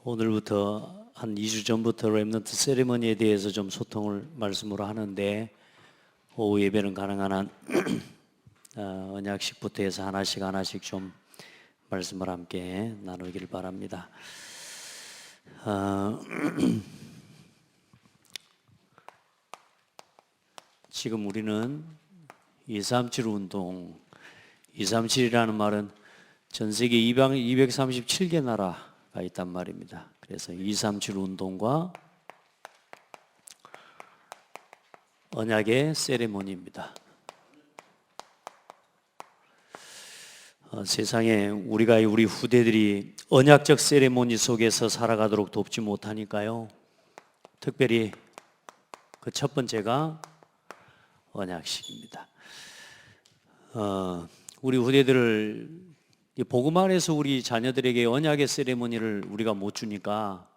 오늘부터 한 2주 전부터 렘넌트 세리머니에 대해서 좀 소통을 말씀으로 하는데, 오후 예배는 가능한 한 언약식부터 해서 하나씩 좀 말씀을 함께 나누기를 바랍니다. 지금 우리는 237 운동, 237이라는 말은 전 세계 237개 나라가 있단 말입니다. 그래서 237 운동과 언약의 세레모니입니다. 세상에 우리 후대들이 언약적 세레모니 속에서 살아가도록 돕지 못하니까요. 특별히 그 첫 번째가 언약식입니다. 우리 후대들을 복음 안에서 우리 자녀들에게 언약의 세레모니를 우리가 못 주니까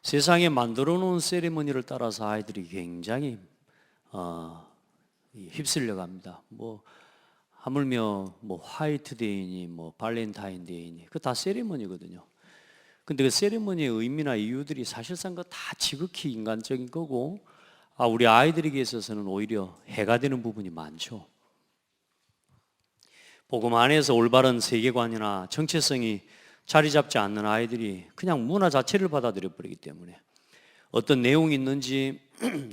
세상에 만들어 놓은 세레모니를 따라서 아이들이 굉장히 휩쓸려 갑니다. 하물며 화이트데이니 발렌타인데이니 그 다 세레모니거든요. 근데 그 세레모니의 의미나 이유들이 사실상 그 다 지극히 인간적인 거고, 우리 아이들에게 있어서는 오히려 해가 되는 부분이 많죠. 복음 안에서 올바른 세계관이나 정체성이 자리 잡지 않는 아이들이 그냥 문화 자체를 받아들여 버리기 때문에 어떤 내용이 있는지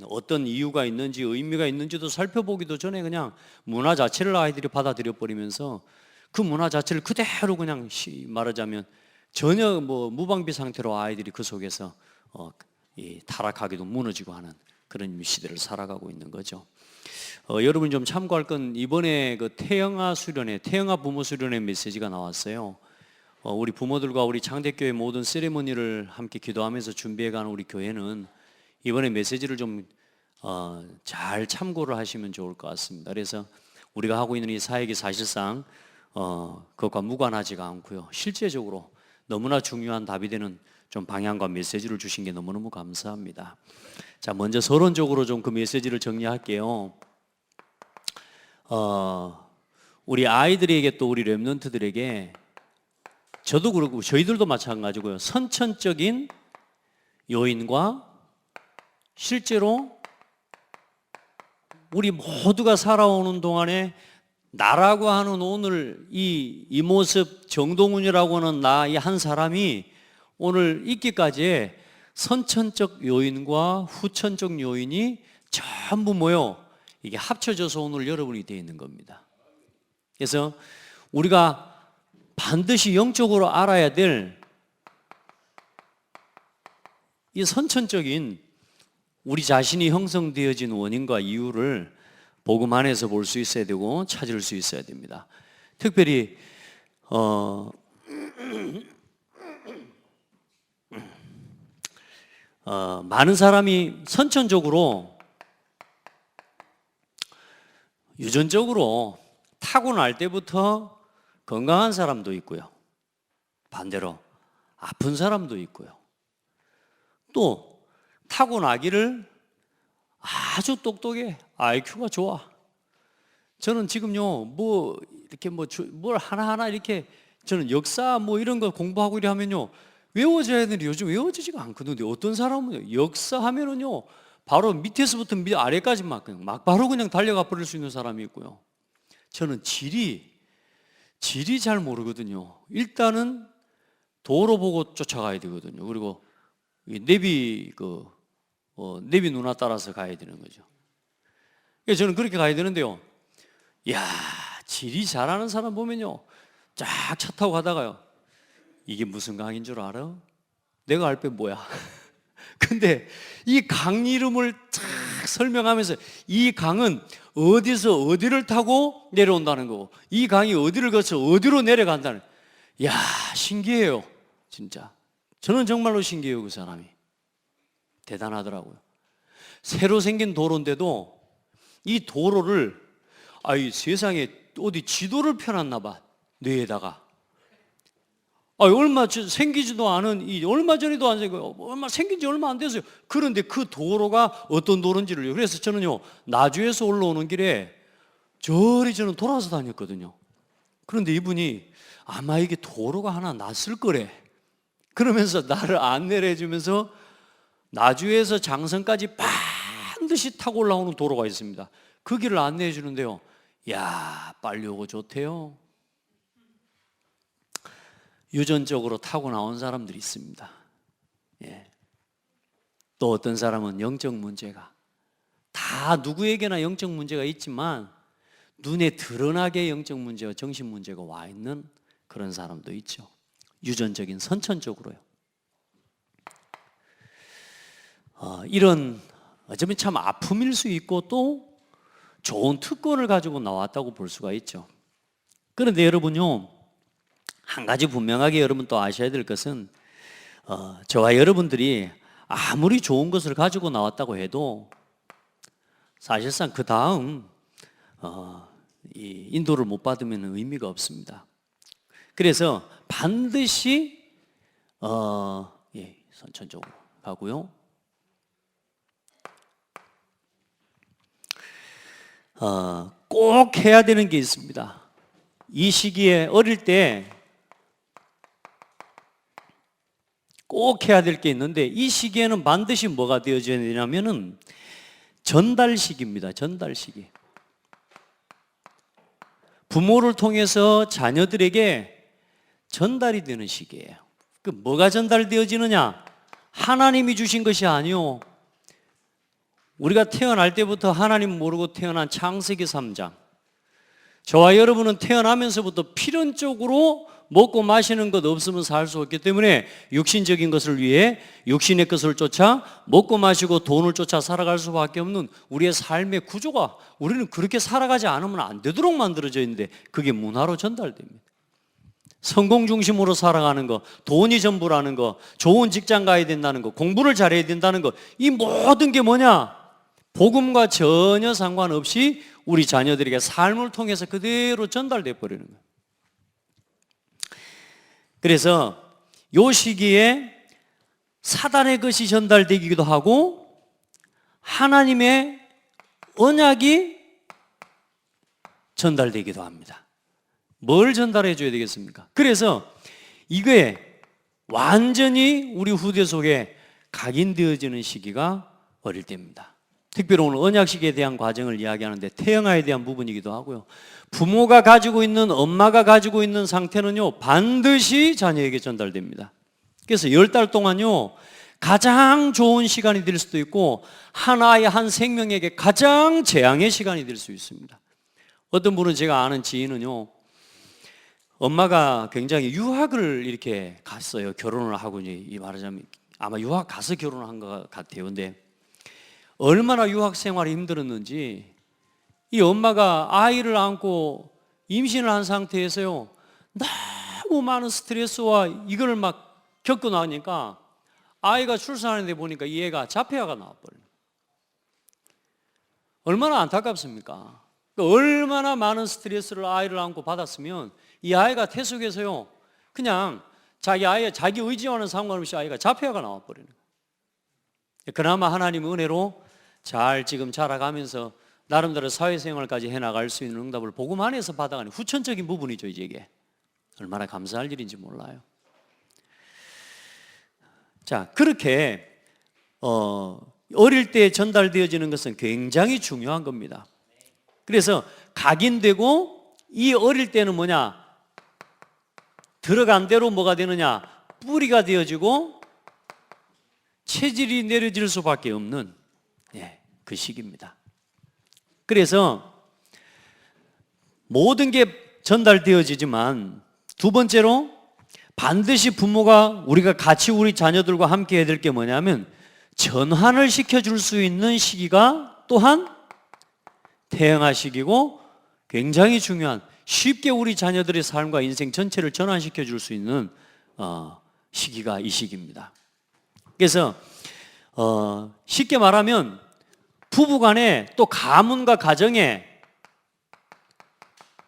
어떤 이유가 있는지 의미가 있는지도 살펴보기도 전에 그냥 문화 자체를 아이들이 받아들여 버리면서 그 문화 자체를 그대로 그냥 말하자면 전혀 무방비 상태로 아이들이 그 속에서 타락하기도 무너지고 하는 그런 시대를 살아가고 있는 거죠. 여러분 좀 참고할 건 이번에 그 태영아 부모 수련회 메시지가 나왔어요. 우리 부모들과 우리 창대교회 모든 세레모니를 함께 기도하면서 준비해가는 우리 교회는 이번에 메시지를 좀 잘 참고를 하시면 좋을 것 같습니다. 그래서 우리가 하고 있는 이 사역이 사실상 그것과 무관하지가 않고요. 실제적으로 너무나 중요한 답이 되는 좀 방향과 메시지를 주신 게 너무너무 감사합니다. 자, 먼저 서론적으로 좀 그 메시지를 정리할게요. 우리 아이들에게 또 우리 렘넌트들에게 저도 그렇고 저희들도 마찬가지고요. 선천적인 요인과 실제로 우리 모두가 살아오는 동안에 나라고 하는 오늘 이 모습 정동훈이라고 하는 나 이 한 사람이 오늘 있기까지의 선천적 요인과 후천적 요인이 전부 이게 합쳐져서 오늘 여러분이 되어 있는 겁니다. 그래서 우리가 반드시 영적으로 알아야 될 이 선천적인 우리 자신이 형성되어진 원인과 이유를 복음 안에서 볼 수 있어야 되고 찾을 수 있어야 됩니다. 특별히 많은 사람이 선천적으로 유전적으로 타고날 때부터 건강한 사람도 있고요. 반대로 아픈 사람도 있고요. 또 타고나기를 아주 똑똑해, IQ가 좋아. 저는 지금요, 뭘 하나하나 이렇게 저는 역사 이런 거 공부하고 이러면요, 외워져야 되는데 요즘 외워지지가 않거든요. 어떤 사람은 역사 하면은요, 바로 밑에서부터 아래까지 막 바로 그냥 달려가 버릴 수 있는 사람이 있고요. 저는 지리 잘 모르거든요. 일단은 도로 보고 쫓아가야 되거든요. 그리고 내비 누나 따라서 가야 되는 거죠. 그래서 저는 그렇게 가야 되는데요. 지리 잘하는 사람 보면요, 쫙 차 타고 가다가요, 이게 무슨 강인 줄 알아? 내가 알 바 뭐야? 근데 이 강 이름을 쫙 설명하면서 이 강은 어디서 어디를 타고 내려온다는 거고, 이 강이 어디를 거쳐 어디로 내려간다는, 신기해요. 진짜 저는 정말로 신기해요. 그 사람이 대단하더라고요. 새로 생긴 도로인데도 이 도로를 이 세상에 어디 지도를 펴놨나 봐, 뇌에다가. 얼마 생기지도 않은 얼마 전에도 안 생기고 생긴 지 얼마 안 됐어요. 그런데 그 도로가 어떤 도로인지를요. 그래서 저는요, 나주에서 올라오는 길에 저리 저는 돌아서 다녔거든요. 그런데 이분이 아마 이게 도로가 하나 났을 거래. 그러면서 나를 안내를 해주면서 나주에서 장성까지 반드시 타고 올라오는 도로가 있습니다. 그 길을 안내해 주는데요, 야, 빨리 오고 좋대요. 유전적으로 타고 나온 사람들이 있습니다. 예. 또 어떤 사람은 영적 문제가, 다 누구에게나 영적 문제가 있지만 눈에 드러나게 영적 문제와 정신 문제가 와 있는 그런 사람도 있죠. 유전적인 선천적으로요. 이런 어쩌면 참 아픔일 수 있고 또 좋은 특권을 가지고 나왔다고 볼 수가 있죠. 그런데 여러분요, 한 가지 분명하게 여러분 또 아셔야 될 것은 저와 여러분들이 아무리 좋은 것을 가지고 나왔다고 해도 사실상 그 다음 이 인도를 못 받으면 의미가 없습니다. 그래서 반드시 선천적으로 가고요. 꼭 해야 되는 게 있습니다. 이 시기에 어릴 때 꼭 해야 될 게 있는데, 이 시기에는 반드시 뭐가 되어져야 되냐면은 전달 시기입니다. 전달 시기. 부모를 통해서 자녀들에게 전달이 되는 시기예요. 그 뭐가 전달되어지느냐? 하나님이 주신 것이 아니요, 우리가 태어날 때부터 하나님 모르고 태어난 창세기 3장, 저와 여러분은 태어나면서부터 필연적으로 먹고 마시는 것 없으면 살 수 없기 때문에 육신적인 것을 위해 육신의 것을 쫓아 먹고 마시고 돈을 쫓아 살아갈 수밖에 없는 우리의 삶의 구조가, 우리는 그렇게 살아가지 않으면 안 되도록 만들어져 있는데 그게 문화로 전달됩니다. 성공 중심으로 살아가는 거, 돈이 전부라는 거, 좋은 직장 가야 된다는 거, 공부를 잘해야 된다는 거, 이 모든 게 뭐냐? 복음과 전혀 상관없이 우리 자녀들에게 삶을 통해서 그대로 전달돼 버리는 거예요. 그래서 이 시기에 사단의 것이 전달되기도 하고 하나님의 언약이 전달되기도 합니다. 뭘 전달해 줘야 되겠습니까? 그래서 이거에 완전히 우리 후대 속에 각인되어지는 시기가 어릴 때입니다. 특별히 오늘 언약 시기에 대한 과정을 이야기하는데 태영아에 대한 부분이기도 하고요. 부모가 가지고 있는, 엄마가 가지고 있는 상태는요, 반드시 자녀에게 전달됩니다. 그래서 10달 동안요, 가장 좋은 시간이 될 수도 있고 하나의 한 생명에게 가장 재앙의 시간이 될 수 있습니다. 어떤 분은, 제가 아는 지인은요, 엄마가 굉장히 유학을 이렇게 갔어요. 결혼을 하고, 이 말하자면 아마 유학 가서 결혼한 것 같아요. 근데 얼마나 유학 생활이 힘들었는지, 이 엄마가 아이를 안고 임신을 한 상태에서요, 너무 많은 스트레스와 이걸 막 겪고 나니까 아이가 출산하는데 보니까 이 애가 자폐아가 나와버려요. 얼마나 안타깝습니까? 얼마나 많은 스트레스를 아이를 안고 받았으면 이 아이가 태속에서요, 그냥 자기 의지와는 상관없이 아이가 자폐아가 나와버리는 거예요. 그나마 하나님의 은혜로 잘 지금 자라가면서 나름대로 사회생활까지 해나갈 수 있는 응답을 복음 안에서 받아가는 후천적인 부분이죠. 이게 얼마나 감사할 일인지 몰라요. 자, 그렇게 어릴 때 전달되어지는 것은 굉장히 중요한 겁니다. 그래서 각인되고, 이 어릴 때는 뭐냐? 들어간 대로 뭐가 되느냐? 뿌리가 되어지고 체질이 내려질 수밖에 없는 그 시기입니다. 그래서 모든 게 전달되어지지만, 두 번째로 반드시 부모가, 우리가 같이 우리 자녀들과 함께 해야 될 게 뭐냐면 전환을 시켜줄 수 있는 시기가 또한 태영아 시기고, 굉장히 중요한, 쉽게 우리 자녀들의 삶과 인생 전체를 전환시켜 줄 수 있는 시기가 이 시기입니다. 그래서 쉽게 말하면 부부간에, 또 가문과 가정에,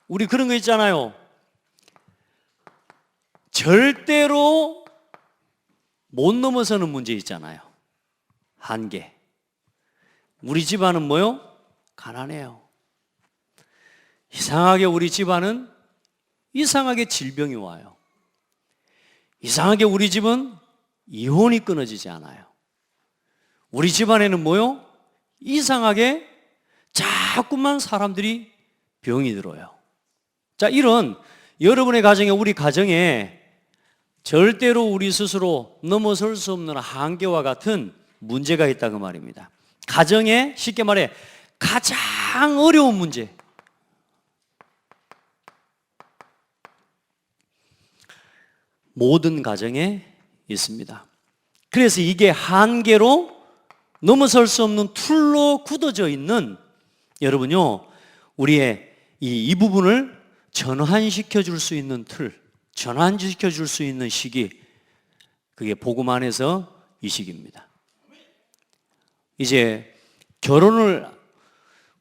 우리 그런 거 있잖아요. 절대로 못 넘어서는 문제 있잖아요. 한계. 우리 집안은 뭐요? 가난해요. 이상하게 우리 집안은 이상하게 질병이 와요. 이상하게 우리 집은 이혼이 끊어지지 않아요. 우리 집안에는 뭐요? 이상하게 자꾸만 사람들이 병이 들어요. 자, 이런 여러분의 가정에, 우리 가정에 절대로 우리 스스로 넘어설 수 없는 한계와 같은 문제가 있다 그 말입니다. 가정에 쉽게 말해 가장 어려운 문제, 모든 가정에 있습니다. 그래서 이게 한계로 넘어설 수 없는 툴로 굳어져 있는, 여러분요, 우리의 이 부분을 전환시켜 줄 수 있는 틀, 전환시켜 줄 수 있는 시기, 그게 복음 안에서 이 시기입니다. 이제 결혼을,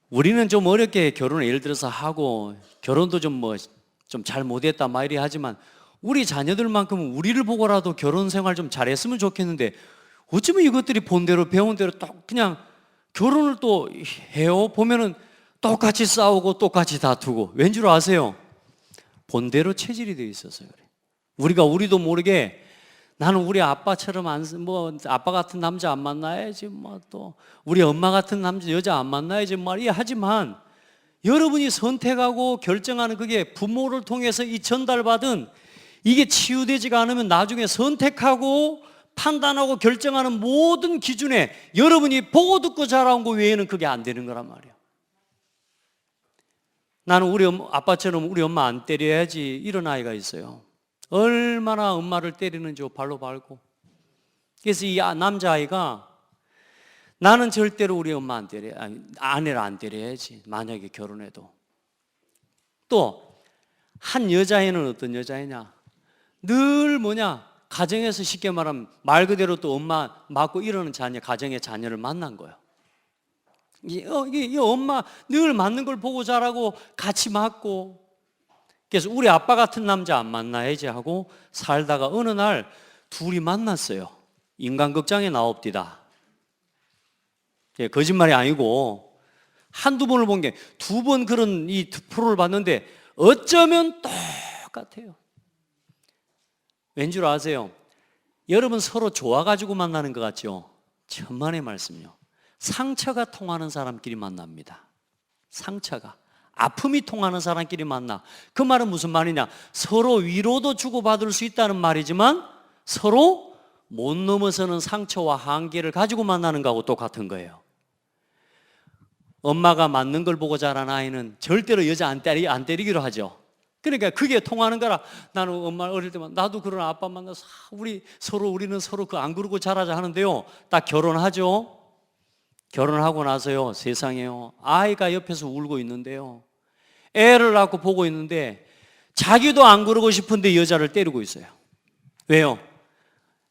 우리는 좀 어렵게 결혼을 예를 들어서 하고, 결혼도 좀 잘 못했다 막 이리 하지만, 우리 자녀들만큼은 우리를 보고라도 결혼 생활 좀 잘했으면 좋겠는데, 어쩌면 이것들이 본대로 배운 대로 또 그냥 결혼을 또 해요. 보면은 똑같이 싸우고 똑같이 다투고. 왠 줄 아세요? 본대로 체질이 되어 있어서 그래. 우리도 모르게 나는 우리 아빠처럼 아빠 같은 남자 안 만나야지, 또 우리 엄마 같은 여자 안 만나야지 말이야. 하지만 여러분이 선택하고 결정하는 그게 부모를 통해서 이 전달받은, 이게 치유되지가 않으면 나중에 선택하고 판단하고 결정하는 모든 기준에 여러분이 보고 듣고 자라온 거 외에는 그게 안 되는 거란 말이야. 나는 우리 아빠처럼 우리 엄마 안 때려야지, 이런 아이가 있어요. 얼마나 엄마를 때리는지 발로 밟고. 그래서 이 남자아이가 나는 절대로 우리 엄마 아내를 안 때려야지, 만약에 결혼해도. 또 한 여자애는 어떤 여자애냐, 늘 가정에서 쉽게 말하면 말 그대로 또 엄마 맞고 이러는 가정의 자녀를 만난 거예요. 이 엄마 늘 맞는 걸 보고 자라고 같이 맞고. 그래서 우리 아빠 같은 남자 안 만나야지 하고 살다가 어느 날 둘이 만났어요. 인간극장에 나옵디다. 거짓말이 아니고 한두 번을 본 게, 두 번 그런 이 프로를 봤는데 어쩌면 똑같아요. 왠 줄 아세요? 여러분 서로 좋아가지고 만나는 것 같죠? 천만의 말씀요. 상처가 통하는 사람끼리 만납니다. 상처가, 아픔이 통하는 사람끼리 만나. 그 말은 무슨 말이냐? 서로 위로도 주고받을 수 있다는 말이지만 서로 못 넘어서는 상처와 한계를 가지고 만나는 거하고 똑같은 거예요. 엄마가 맞는 걸 보고 자란 아이는 절대로 여자 안 때리기로 하죠. 그러니까 그게 통하는 거라. 나는 엄마 어릴 때만 나도 그런 아빠 만나서 우리는 서로 그 안 그러고 자라자 하는데요, 딱 결혼하죠. 결혼하고 나서요, 세상에요, 아이가 옆에서 울고 있는데요, 애를 낳고 보고 있는데 자기도 안 그러고 싶은데 여자를 때리고 있어요. 왜요?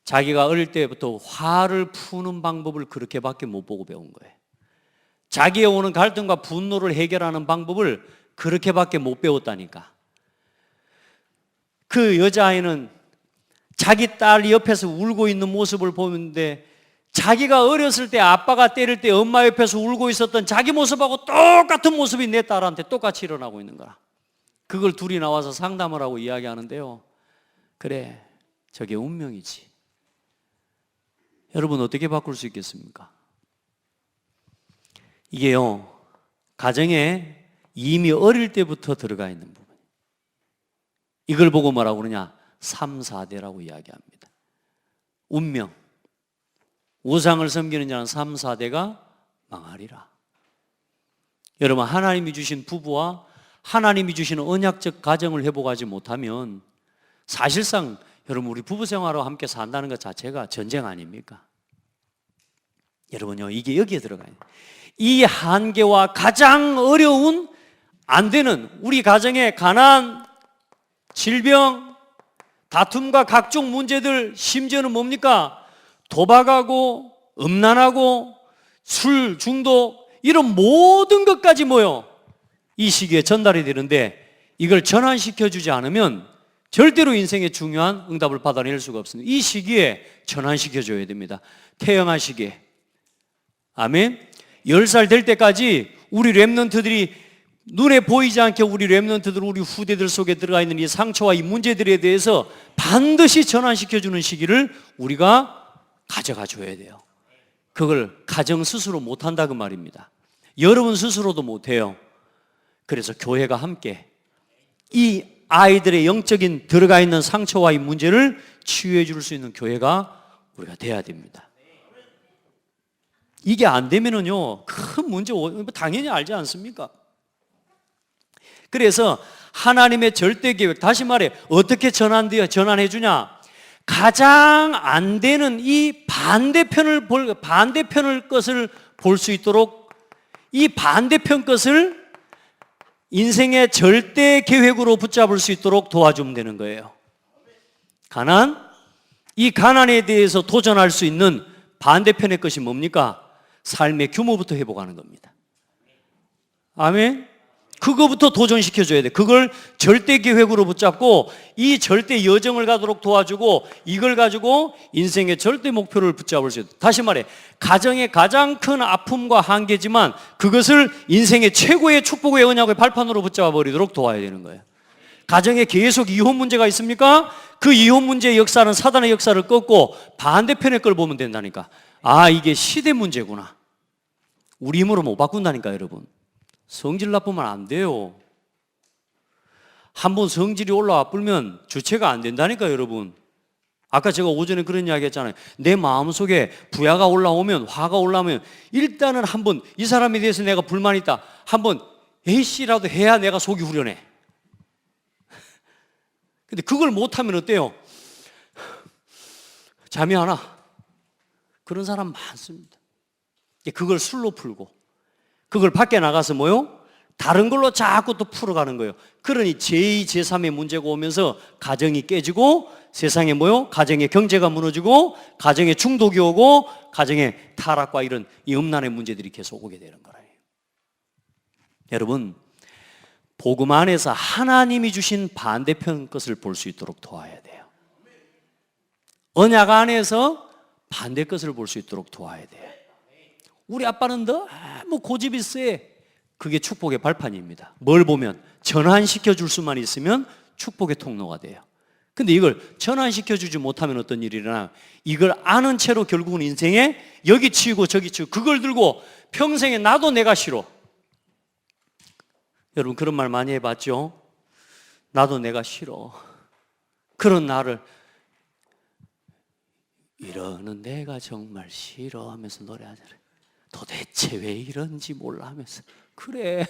자기가 어릴 때부터 화를 푸는 방법을 그렇게밖에 못 보고 배운 거예요. 자기에 오는 갈등과 분노를 해결하는 방법을 그렇게밖에 못 배웠다니까. 그 여자아이는 자기 딸이 옆에서 울고 있는 모습을 보는데, 자기가 어렸을 때 아빠가 때릴 때 엄마 옆에서 울고 있었던 자기 모습하고 똑같은 모습이 내 딸한테 똑같이 일어나고 있는 거야. 그걸 둘이 나와서 상담을 하고 이야기하는데요, 그래, 저게 운명이지. 여러분 어떻게 바꿀 수 있겠습니까? 이게요, 가정에 이미 어릴 때부터 들어가 있는 부분. 이걸 보고 뭐라고 그러냐? 3, 4대라고 이야기합니다. 운명. 우상을 섬기는 자는 3, 4대가 망하리라. 여러분, 하나님이 주신 부부와 하나님이 주시는 언약적 가정을 회복하지 못하면 사실상 여러분, 우리 부부 생활과 함께 산다는 것 자체가 전쟁 아닙니까? 여러분요, 이게 여기에 들어가요. 이 한계와 가장 어려운, 안 되는 우리 가정의 가난, 질병, 다툼과 각종 문제들, 심지어는 뭡니까? 도박하고 음란하고 술 중독, 이런 모든 것까지 모여 이 시기에 전달이 되는데, 이걸 전환시켜 주지 않으면 절대로 인생의 중요한 응답을 받아낼 수가 없습니다. 이 시기에 전환시켜 줘야 됩니다. 태영한 시기에. 아멘. 10살 될 때까지 우리 렘넌트들이 눈에 보이지 않게 우리 렘넌트들, 우리 후대들 속에 들어가 있는 이 상처와 이 문제들에 대해서 반드시 전환시켜주는 시기를 우리가 가져가 줘야 돼요. 그걸 가정 스스로 못한다 그 말입니다. 여러분 스스로도 못해요. 그래서 교회가 함께 이 아이들의 영적인 들어가 있는 상처와 이 문제를 치유해 줄 수 있는 교회가 우리가 돼야 됩니다. 이게 안 되면은요, 큰 문제 당연히 알지 않습니까? 그래서 하나님의 절대 계획, 다시 말해 어떻게 전환해 주냐? 가장 안 되는 이 반대편을 것을 볼 수 있도록 이 반대편 것을 인생의 절대 계획으로 붙잡을 수 있도록 도와주면 되는 거예요. 가난, 이 가난에 대해서 도전할 수 있는 반대편의 것이 뭡니까? 삶의 규모부터 회복하는 겁니다. 아멘. 그거부터 도전시켜줘야 돼. 그걸 절대 계획으로 붙잡고 이 절대 여정을 가도록 도와주고 이걸 가지고 인생의 절대 목표를 붙잡을 수 있다. 다시 말해 가정의 가장 큰 아픔과 한계지만 그것을 인생의 최고의 축복의 언약의 발판으로 붙잡아 버리도록 도와야 되는 거예요. 가정에 계속 이혼 문제가 있습니까? 그 이혼 문제의 역사는 사단의 역사를 꺾고 반대편의 걸 보면 된다니까. 아, 이게 시대 문제구나. 우리 힘으로 못 바꾼다니까 여러분. 성질 나쁘면 안 돼요. 한번 성질이 올라와 불면 주체가 안 된다니까 여러분. 아까 제가 오전에 그런 이야기 했잖아요. 내 마음속에 부야가 올라오면, 화가 올라오면 일단은 한번 이 사람에 대해서 내가 불만이 있다, 한번 A씨라도 해야 내가 속이 후련해. 근데 그걸 못하면 어때요? 잠이 안 와. 그런 사람 많습니다. 그걸 술로 풀고 그걸 밖에 나가서 뭐요? 다른 걸로 자꾸 또 풀어가는 거예요. 그러니 제2, 제3의 문제가 오면서 가정이 깨지고 세상에 뭐요? 가정의 경제가 무너지고 가정에 중독이 오고 가정의 타락과 이런 이 음란의 문제들이 계속 오게 되는 거예요. 여러분, 복음 안에서 하나님이 주신 반대편 것을 볼 수 있도록 도와야 돼요. 언약 안에서 반대 것을 볼 수 있도록 도와야 돼요. 우리 아빠는 너무 고집이 세. 그게 축복의 발판입니다. 뭘 보면 전환시켜 줄 수만 있으면 축복의 통로가 돼요. 근데 이걸 전환시켜 주지 못하면 어떤 일이 일어나? 이걸 아는 채로 결국은 인생에 여기 치우고 저기 치우고 그걸 들고 평생에 나도 내가 싫어. 여러분 그런 말 많이 해봤죠? 나도 내가 싫어. 그런 나를 이러는 내가 정말 싫어 하면서 노래하잖아요. 도대체 왜 이런지 몰라 하면서 그래.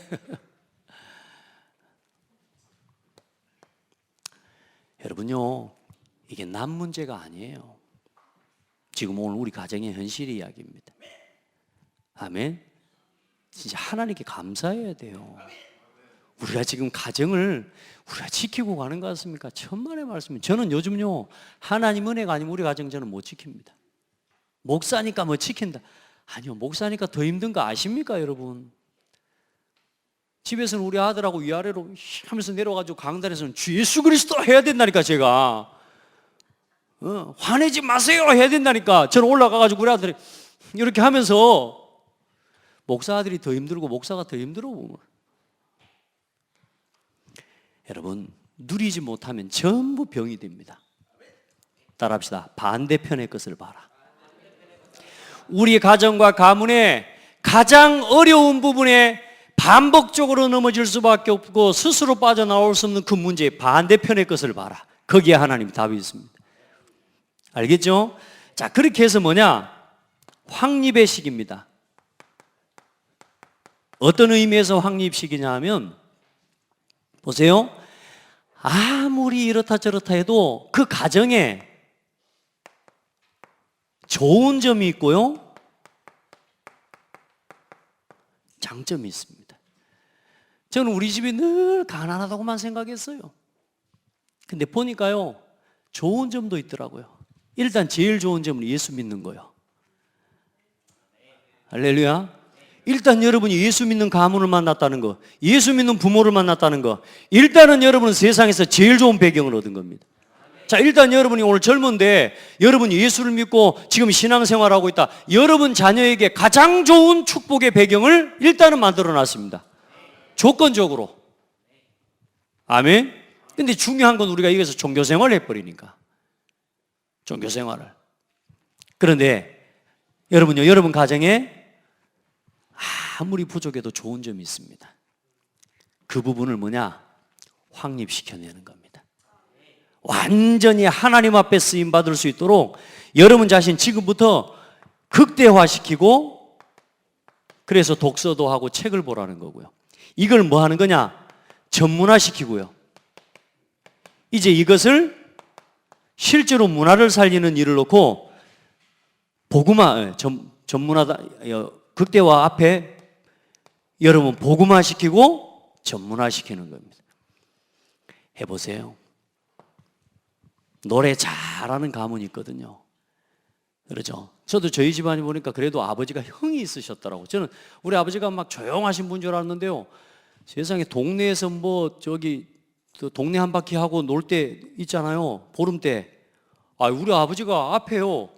여러분요, 이게 남 문제가 아니에요. 지금 오늘 우리 가정의 현실의 이야기입니다. 아멘. 진짜 하나님께 감사해야 돼요. 우리가 지금 가정을 우리가 지키고 가는 것 같습니까? 천만의 말씀이. 저는 요즘요, 하나님 은혜가 아니면 우리 가정 저는 못 지킵니다. 목사니까 뭐 지킨다. 아니요, 목사니까 더 힘든 거 아십니까 여러분? 집에서는 우리 아들하고 위아래로 하면서 내려가지고 강단에서는 주 예수 그리스도 해야 된다니까. 제가 화내지 마세요 해야 된다니까. 저는 올라가가지고 우리 아들이 이렇게 하면서 목사 아들이 더 힘들고 목사가 더 힘들어. 여러분, 누리지 못하면 전부 병이 됩니다. 따라합시다. 반대편의 것을 봐라. 우리 가정과 가문의 가장 어려운 부분에 반복적으로 넘어질 수밖에 없고 스스로 빠져나올 수 없는 그 문제의 반대편의 것을 봐라. 거기에 하나님이 답이 있습니다. 알겠죠? 자, 그렇게 해서 뭐냐? 확립의 시기입니다. 어떤 의미에서 확립시기냐 하면 보세요. 아무리 이렇다 저렇다 해도 그 가정에 좋은 점이 있고요, 장점이 있습니다. 저는 우리 집이 늘 가난하다고만 생각했어요. 근데 보니까요, 좋은 점도 있더라고요. 일단 제일 좋은 점은 예수 믿는 거예요. 할렐루야. 일단 여러분이 예수 믿는 가문을 만났다는 거, 예수 믿는 부모를 만났다는 거, 일단은 여러분은 세상에서 제일 좋은 배경을 얻은 겁니다. 자, 일단 여러분이 오늘 젊은데 여러분이 예수를 믿고 지금 신앙생활하고 있다. 여러분 자녀에게 가장 좋은 축복의 배경을 일단은 만들어 놨습니다. 조건적으로. 아멘. 근데 중요한 건 우리가 여기서 종교생활을 해버리니까. 종교생활을. 그런데 여러분요, 여러분 가정에 아무리 부족해도 좋은 점이 있습니다. 그 부분을 뭐냐? 확립시켜내는 겁니다. 완전히 하나님 앞에 쓰임받을 수 있도록 여러분 자신 지금부터 극대화시키고, 그래서 독서도 하고 책을 보라는 거고요. 이걸 뭐 하는 거냐? 전문화시키고요. 이제 이것을 실제로 문화를 살리는 일을 놓고 복음화, 전문화다, 극대화 앞에 여러분 복음화시키고 전문화시키는 겁니다. 해보세요. 노래 잘하는 가문이 있거든요. 그렇죠? 저도 저희 집안이 보니까 그래도 아버지가 흥이 있으셨더라고요. 저는 우리 아버지가 막 조용하신 분 줄 알았는데요. 세상에 동네에서 뭐 저기 동네 한 바퀴 하고 놀 때 있잖아요. 보름 때. 우리 아버지가 앞에요.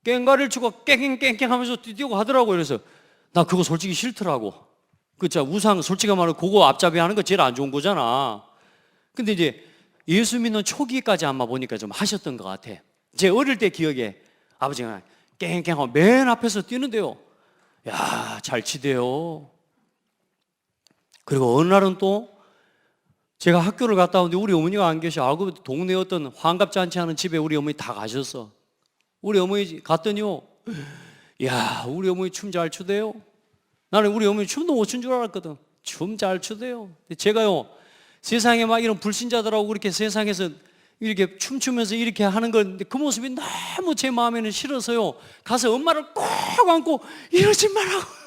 깽가리를 치고 깽깽깽깽 하면서 뛰고 하더라고요. 그래서 나 그거 솔직히 싫더라고. 그쵸? 우상 솔직히 말하면 그거 앞잡이 하는 거 제일 안 좋은 거잖아. 근데 이제 예수 믿는 초기까지 아마 보니까 좀 하셨던 것 같아. 제 어릴 때 기억에 아버지가 깽깽하고 맨 앞에서 뛰는데요. 야, 잘 치대요. 그리고 어느 날은 또 제가 학교를 갔다 오는데 우리 어머니가 안 계셔. 그 동네 어떤 환갑잔치 하는 집에 우리 어머니 다 가셨어. 우리 어머니 갔더니요. 야, 우리 어머니 춤 잘 추대요. 나는 우리 어머니 춤도 못 춘 줄 알았거든. 춤 잘 추대요. 제가요, 세상에 막 이런 불신자들하고 그렇게 세상에서 이렇게 춤추면서 이렇게 하는 건데 그 모습이 너무 제 마음에는 싫어서요. 가서 엄마를 꼭 안고 이러지 말라고.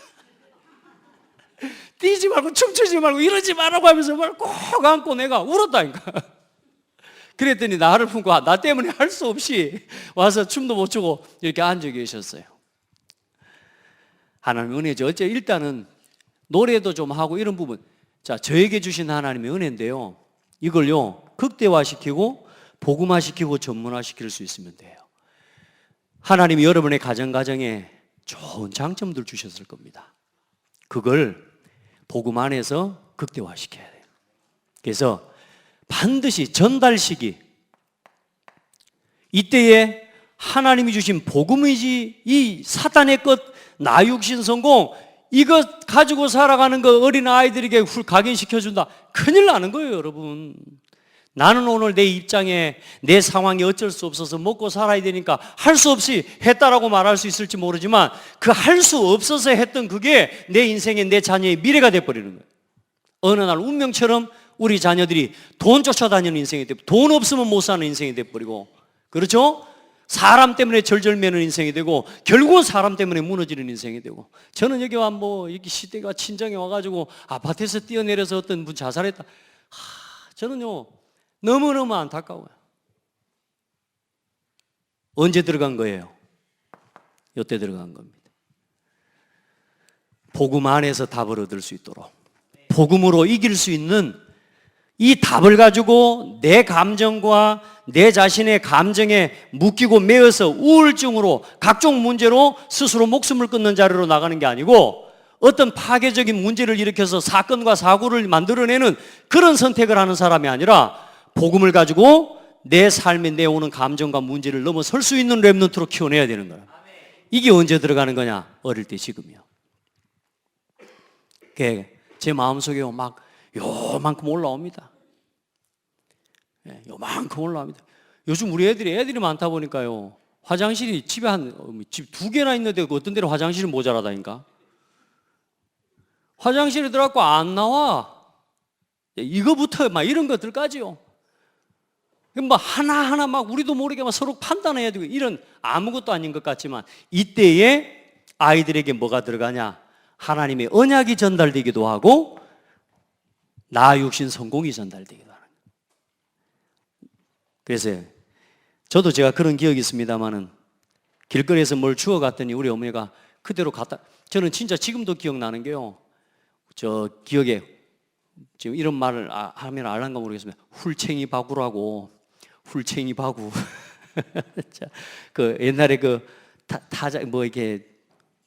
뛰지 말고 춤추지 말고 이러지 말라고 하면서 엄마를 꼭 안고 내가 울었다니까. 그랬더니 나를 품고 나 때문에 할 수 없이 와서 춤도 못 추고 이렇게 앉아 계셨어요. 하나님의 은혜죠. 어째 일단은 노래도 좀 하고 이런 부분. 자, 저에게 주신 하나님의 은혜인데요. 이걸요, 극대화시키고 복음화시키고 전문화시킬 수 있으면 돼요. 하나님이 여러분의 가정에 좋은 장점들 주셨을 겁니다. 그걸 복음 안에서 극대화시켜야 돼요. 그래서 반드시 전달 시기, 이때에 하나님이 주신 복음이지 이 사탄의 것, 나 육신 성공, 이것 가지고 살아가는 거 어린 아이들에게 각인시켜준다. 큰일 나는 거예요, 여러분. 나는 오늘 내 입장에 내 상황이 어쩔 수 없어서 먹고 살아야 되니까 할 수 없이 했다라고 말할 수 있을지 모르지만 그 할 수 없어서 했던 그게 내 인생의 내 자녀의 미래가 돼버리는 거예요. 어느 날 운명처럼 우리 자녀들이 돈 쫓아다니는 인생이 돼버리고 돈 없으면 못 사는 인생이 돼버리고, 그렇죠? 사람 때문에 절절매는 인생이 되고 결국은 사람 때문에 무너지는 인생이 되고. 저는 여기 와 뭐 이렇게 시대가 친정에 와가지고 아파트에서 뛰어내려서 어떤 분 자살했다. 저는요 너무너무 안타까워요. 언제 들어간 거예요? 이때 들어간 겁니다. 복음 안에서 답을 얻을 수 있도록, 복음으로 이길 수 있는 이 답을 가지고 내 감정과 내 자신의 감정에 묶이고 매여서 우울증으로 각종 문제로 스스로 목숨을 끊는 자리로 나가는 게 아니고 어떤 파괴적인 문제를 일으켜서 사건과 사고를 만들어내는 그런 선택을 하는 사람이 아니라 복음을 가지고 내 삶에 내오는 감정과 문제를 넘어설 수 있는 렘넌트로 키워내야 되는 거야. 이게 언제 들어가는 거냐? 어릴 때 지금이요. 제 마음속에 막 요만큼 올라옵니다. 요만큼 올라옵니다. 요즘 우리 애들이 많다 보니까요, 화장실이 집에 집 2개나 있는데 어떤 데는 화장실이 모자라다니까. 화장실에 들어가고 안 나와. 이거부터 막 이런 것들까지요. 뭐 하나하나 막 우리도 모르게 막 서로 판단해야 되고 이런 아무것도 아닌 것 같지만 이때에 아이들에게 뭐가 들어가냐? 하나님의 언약이 전달되기도 하고 나 육신 성공이 전달되기도 하는 거예요. 그래서 저도 제가 그런 기억이 있습니다만은 길거리에서 뭘 주워갔더니 우리 어머니가 그대로 갖다, 저는 진짜 지금도 기억나는 게요, 저 기억에 지금 이런 말을 하면 알란가 모르겠습니다. 훌챙이 바구라고. 훌챙이 바구. 그 옛날에 그 타자 뭐 이렇게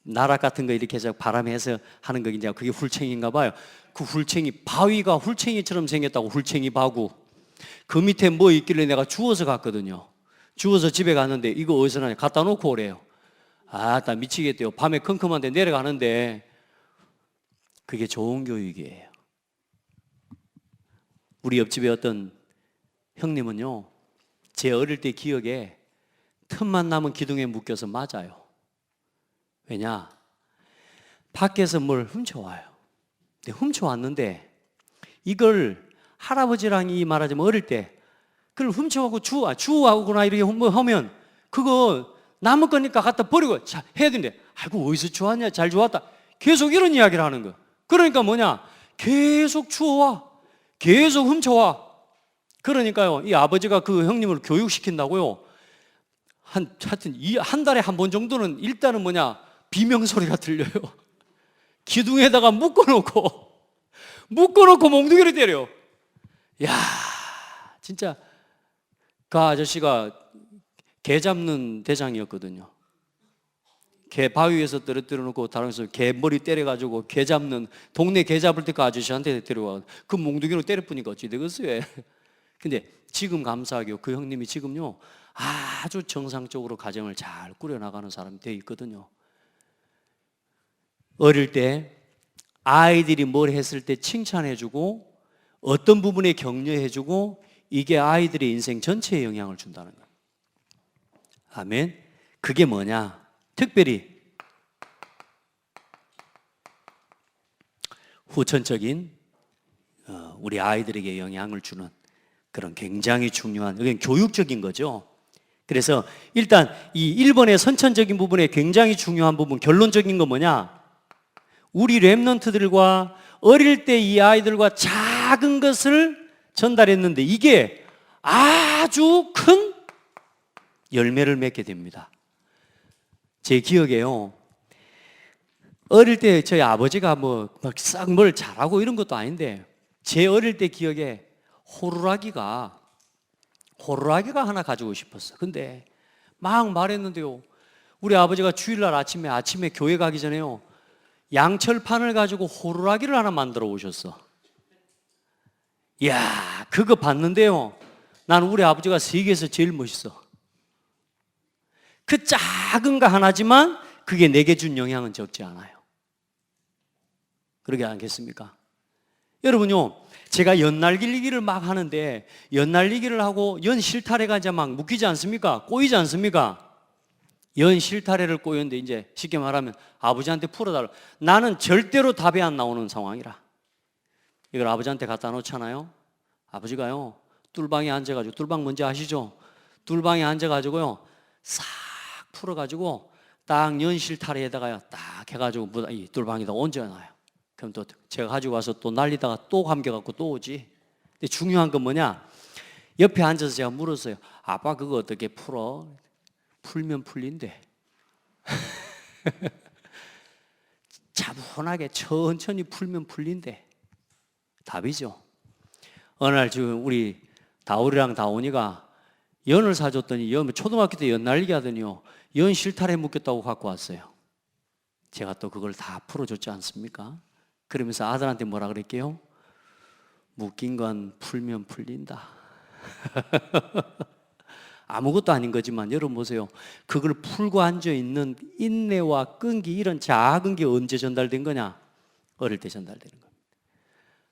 나락 같은 거 이렇게 해서 바람에서 하는 거 이제 그게 훌챙인가 봐요. 그 훌챙이, 바위가 훌챙이처럼 생겼다고, 훌챙이 바구. 그 밑에 뭐 있길래 내가 주워서 갔거든요. 주워서 집에 갔는데 이거 어디서 나냐, 갖다 놓고 오래요. 아, 나 미치겠대요. 밤에 컴컴한데 내려가는데 그게 좋은 교육이에요. 우리 옆집에 어떤 형님은요, 제 어릴 때 기억에 틈만 나면 기둥에 묶여서 맞아요. 왜냐? 밖에서 뭘 훔쳐와요. 근데 훔쳐왔는데 이걸 할아버지랑 이 말하자면 어릴 때 그걸 훔쳐가고 주워하거나 이렇게 하면 그거 남은 거니까 갖다 버리고 자, 해야 되는데, 아이고 어디서 주웠냐, 잘 주웠다, 계속 이런 이야기를 하는 거예요. 그러니까 뭐냐, 계속 주워와, 계속 훔쳐와. 그러니까요, 이 아버지가 그 형님을 교육시킨다고요, 하여튼 한 달에 한 번 정도는 일단은 뭐냐, 비명소리가 들려요. 기둥에다가 묶어놓고 몽둥이를 때려요. 야, 진짜 그 아저씨가 개 잡는 대장이었거든요. 개 바위 위에서 떨어뜨려 놓고 다른 데서 개 머리 때려가지고 개 잡는, 동네 개 잡을 때 그 아저씨한테 데려와 그 몽둥이로 때려뿌니까 어찌 되겠어요. 근데 지금 감사하게요, 그 형님이 지금요 아주 정상적으로 가정을 잘 꾸려나가는 사람이 되어 있거든요. 어릴 때 아이들이 뭘 했을 때 칭찬해주고 어떤 부분에 격려해주고, 이게 아이들의 인생 전체에 영향을 준다는 거예요. 아멘. 그게 뭐냐, 특별히 후천적인 우리 아이들에게 영향을 주는 그런 굉장히 중요한, 이건 교육적인 거죠. 그래서 일단 이 1번의 선천적인 부분에 굉장히 중요한 부분, 결론적인 건 뭐냐, 우리 렘넌트들과 어릴 때 이 아이들과 작은 것을 전달했는데 이게 아주 큰 열매를 맺게 됩니다. 제 기억에요, 어릴 때 저희 아버지가 뭐 싹 뭘 잘하고 이런 것도 아닌데, 제 어릴 때 기억에 호루라기가 하나 가지고 싶었어. 근데 막 말했는데요, 우리 아버지가 주일날 아침에 교회 가기 전에요, 양철판을 가지고 호루라기를 하나 만들어 오셨어. 이야, 그거 봤는데요, 난 우리 아버지가 세계에서 제일 멋있어. 그 작은 거 하나지만 그게 내게 준 영향은 적지 않아요. 그러지 않겠습니까? 여러분요, 제가 연날리기를 막 하는데, 연날리기를 하고 연 실타래가 이제 막 묶이지 않습니까? 꼬이지 않습니까? 연 실타래를 꼬였는데 이제 쉽게 말하면 아버지한테 풀어달라. 나는 절대로 답이 안 나오는 상황이라 이걸 아버지한테 갖다 놓잖아요. 아버지가요, 뚫방에 앉아가지고, 뚫방 뭔지 아시죠? 뚫방에 앉아가지고요 싹 풀어가지고 딱 연 실타래에다가요 딱 해가지고 이 뚫방에다 얹어놔요. 그럼 또 제가 가지고 와서 또 날리다가 또 감겨갖고 또 오지. 근데 중요한 건 뭐냐, 옆에 앉아서 제가 물었어요. 아빠 그거 어떻게 풀어? 풀면 풀린대. 차분하게 천천히 풀면 풀린대. 답이죠. 어느 날 지금 우리 다울이랑 다온이가 연을 사줬더니 초등학교 때 연 날리기 하더니요 연 실타래 묶였다고 갖고 왔어요. 제가 또 그걸 다 풀어줬지 않습니까? 그러면서 아들한테 뭐라 그랬게요? 묶인 건 풀면 풀린다. 아무것도 아닌 거지만 여러분 보세요, 그걸 풀고 앉아있는 인내와 끈기, 이런 작은 게 언제 전달된 거냐? 어릴 때 전달되는 겁니다.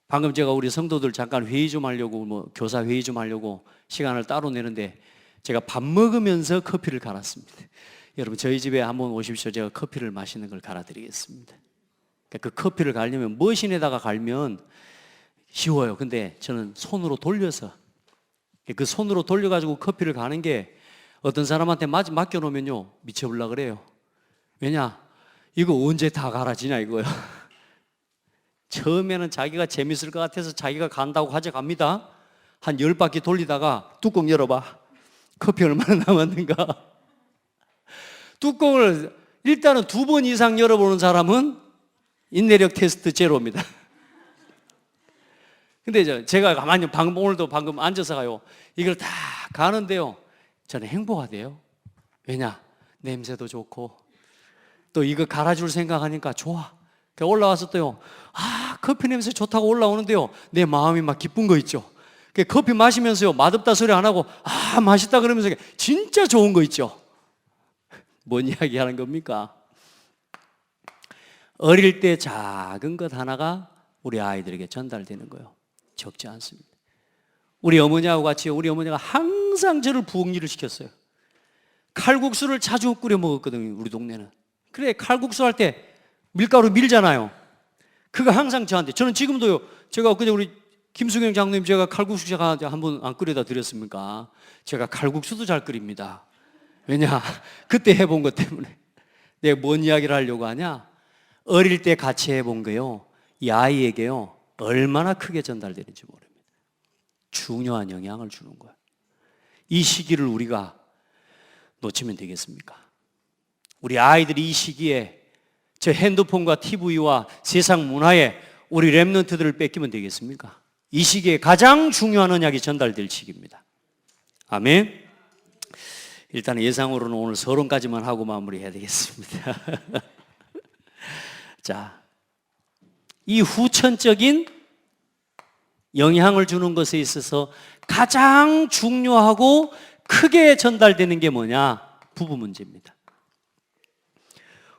방금 제가 우리 성도들 잠깐 회의 좀 하려고, 교사 회의 좀 하려고 시간을 따로 내는데 제가 밥 먹으면서 커피를 갈았습니다. 여러분 저희 집에 한번 오십시오. 제가 커피를 마시는 걸 갈아드리겠습니다. 그 커피를 갈려면 머신에다가 갈면 쉬워요. 근데 저는 손으로 돌려서, 그 손으로 돌려가지고 커피를 가는 게 어떤 사람한테 맡겨놓으면요 미쳐버리려 그래요. 왜냐? 이거 언제 다 갈아지냐 이거요. 처음에는 자기가 재밌을 것 같아서 자기가 간다고 가져갑니다. 한 10바퀴 돌리다가 뚜껑 열어봐. 커피 얼마나 남았는가. 뚜껑을 일단은 2번 이상 열어보는 사람은 인내력 테스트 제로입니다. 근데 제가 가만히 오늘도 방금 앉아서 가요. 이걸 다 가는데요 저는 행복하대요. 왜냐? 냄새도 좋고 또 이거 갈아줄 생각하니까 좋아. 올라와서 또요, 커피 냄새 좋다고 올라오는데요, 내 마음이 막 기쁜 거 있죠. 커피 마시면서요, 맛없다 소리 안 하고 맛있다 그러면서 진짜 좋은 거 있죠. 뭔 이야기 하는 겁니까? 어릴 때 작은 것 하나가 우리 아이들에게 전달되는 거예요. 적지 않습니다. 우리 어머니하고 같이 우리 어머니가 항상 저를 부엌일을 시켰어요. 칼국수를 자주 끓여 먹었거든요, 우리 동네는. 그래, 칼국수 할 때 밀가루 밀잖아요. 그거 항상 저한테, 저는 지금도요, 제가 그때 우리 김수경 장로님 제가 칼국수 제가 한 번 안 끓여다 드렸습니까? 제가 칼국수도 잘 끓입니다. 왜냐? 그때 해본 것 때문에. 내가 뭔 이야기를 하려고 하냐? 어릴 때 같이 해본 거요, 이 아이에게요, 얼마나 크게 전달되는지 모릅니다. 중요한 영향을 주는 거예요. 이 시기를 우리가 놓치면 되겠습니까? 우리 아이들이 이 시기에 저 핸드폰과 TV와 세상 문화에 우리 랩런트들을 뺏기면 되겠습니까? 이 시기에 가장 중요한 언약이 전달될 시기입니다. 아멘. 일단 예상으로는 오늘 서론까지만 하고 마무리해야 되겠습니다. 자, 이 후천적인 영향을 주는 것에 있어서 가장 중요하고 크게 전달되는 게 뭐냐? 부부 문제입니다.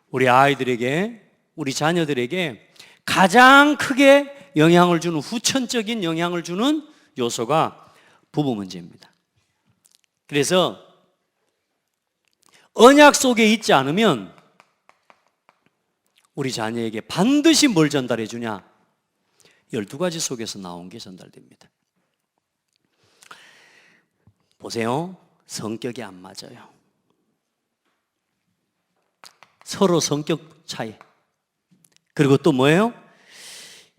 우리 아이들에게, 우리 자녀들에게 가장 크게 영향을 주는, 후천적인 영향을 주는 요소가 부부 문제입니다. 그래서 언약 속에 있지 않으면 우리 자녀에게 반드시 뭘 전달해 주냐? 12가지 속에서 나온 게 전달됩니다. 보세요. 성격이 안 맞아요. 서로 성격 차이. 그리고 또 뭐예요?